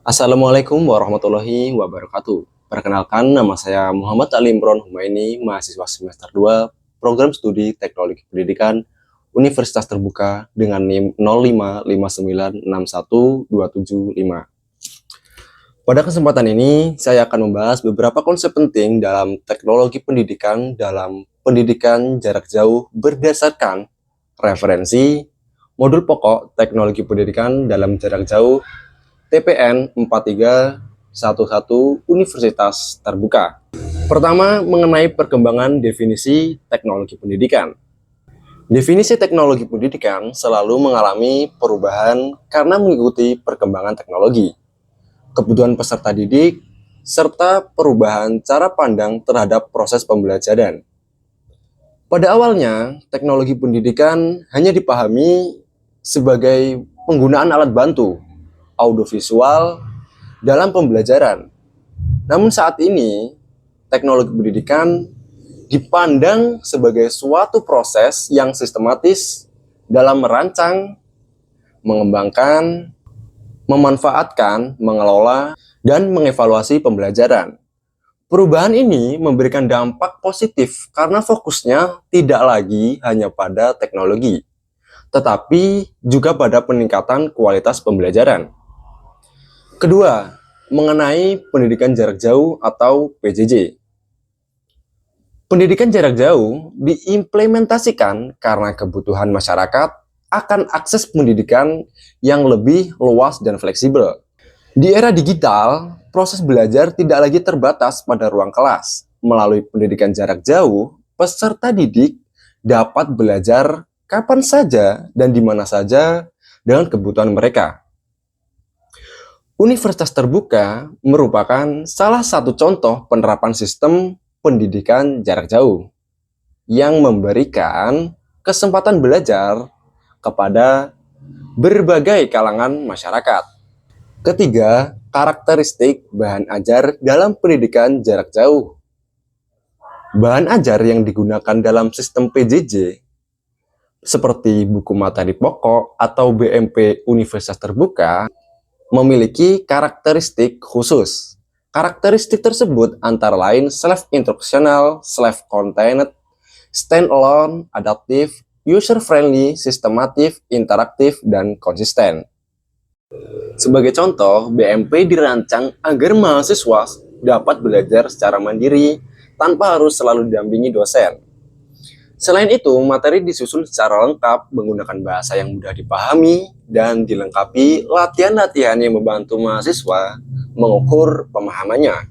Assalamualaikum warahmatullahi wabarakatuh. Perkenalkan, nama saya Muhammad Ali Imron Humaini, mahasiswa semester 2, Program Studi Teknologi Pendidikan, Universitas Terbuka dengan NIM 055961275. Pada kesempatan ini, saya akan membahas beberapa konsep penting dalam teknologi pendidikan dalam pendidikan jarak jauh berdasarkan referensi modul pokok teknologi pendidikan dalam jarak jauh TPN 4311 Universitas Terbuka. Pertama, mengenai perkembangan definisi teknologi pendidikan. Definisi teknologi pendidikan selalu mengalami perubahan karena mengikuti perkembangan teknologi, kebutuhan peserta didik, serta perubahan cara pandang terhadap proses pembelajaran. Pada awalnya, teknologi pendidikan hanya dipahami sebagai penggunaan alat bantu audiovisual dalam pembelajaran. Namun saat ini, teknologi pendidikan dipandang sebagai suatu proses yang sistematis dalam merancang, mengembangkan, memanfaatkan, mengelola, dan mengevaluasi pembelajaran. Perubahan ini memberikan dampak positif karena fokusnya tidak lagi hanya pada teknologi, tetapi juga pada peningkatan kualitas pembelajaran. Kedua, mengenai pendidikan jarak jauh atau PJJ. Pendidikan jarak jauh diimplementasikan karena kebutuhan masyarakat akan akses pendidikan yang lebih luas dan fleksibel. Di era digital, proses belajar tidak lagi terbatas pada ruang kelas. Melalui pendidikan jarak jauh, peserta didik dapat belajar kapan saja dan di mana saja dengan kebutuhan mereka. Universitas Terbuka merupakan salah satu contoh penerapan sistem pendidikan jarak jauh yang memberikan kesempatan belajar kepada berbagai kalangan masyarakat. Ketiga, karakteristik bahan ajar dalam pendidikan jarak jauh. Bahan ajar yang digunakan dalam sistem PJJ seperti buku materi pokok atau BMP Universitas Terbuka memiliki karakteristik khusus. Karakteristik tersebut antara lain self-instructional, self-contained, stand-alone, adaptive, user-friendly, sistematif, interaktif, dan konsisten. Sebagai contoh, BMP dirancang agar mahasiswa dapat belajar secara mandiri tanpa harus selalu didampingi dosen. Selain itu, materi disusun secara lengkap menggunakan bahasa yang mudah dipahami dan dilengkapi latihan-latihan yang membantu mahasiswa mengukur pemahamannya.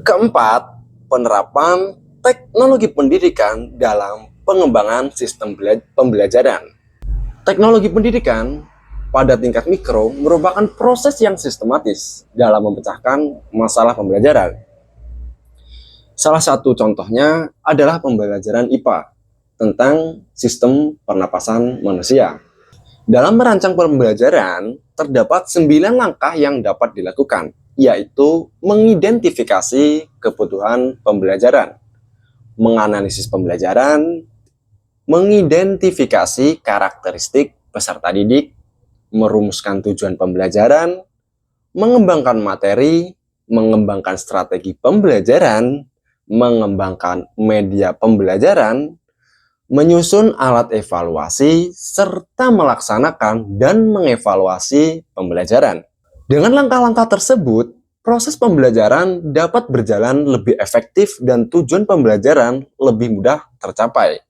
Keempat, penerapan teknologi pendidikan dalam pengembangan sistem pembelajaran. Teknologi pendidikan pada tingkat mikro merupakan proses yang sistematis dalam memecahkan masalah pembelajaran. Salah satu contohnya adalah pembelajaran IPA tentang sistem pernapasan manusia. Dalam merancang pembelajaran, terdapat 9 langkah yang dapat dilakukan, yaitu mengidentifikasi kebutuhan pembelajaran, menganalisis pembelajaran, mengidentifikasi karakteristik peserta didik, merumuskan tujuan pembelajaran, mengembangkan materi, mengembangkan strategi pembelajaran, mengembangkan media pembelajaran, menyusun alat evaluasi, serta melaksanakan dan mengevaluasi pembelajaran. Dengan langkah-langkah tersebut, proses pembelajaran dapat berjalan lebih efektif dan tujuan pembelajaran lebih mudah tercapai.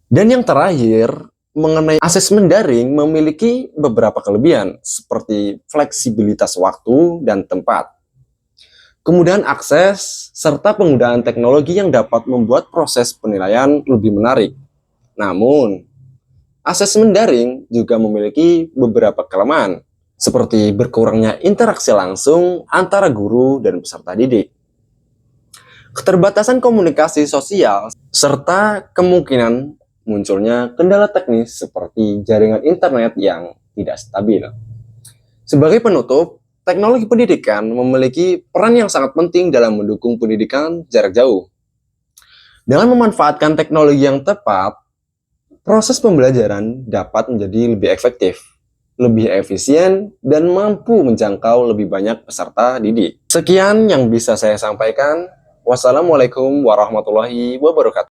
Dan yang terakhir, mengenai asesmen daring memiliki beberapa kelebihan seperti fleksibilitas waktu dan tempat, kemudahan akses, serta penggunaan teknologi yang dapat membuat proses penilaian lebih menarik. Namun, asesmen daring juga memiliki beberapa kelemahan, seperti berkurangnya interaksi langsung antara guru dan peserta didik, keterbatasan komunikasi sosial, serta kemungkinan munculnya kendala teknis seperti jaringan internet yang tidak stabil. Sebagai penutup, teknologi pendidikan memiliki peran yang sangat penting dalam mendukung pendidikan jarak jauh. Dengan memanfaatkan teknologi yang tepat, proses pembelajaran dapat menjadi lebih efektif, lebih efisien, dan mampu menjangkau lebih banyak peserta didik. Sekian yang bisa saya sampaikan. Wassalamualaikum warahmatullahi wabarakatuh.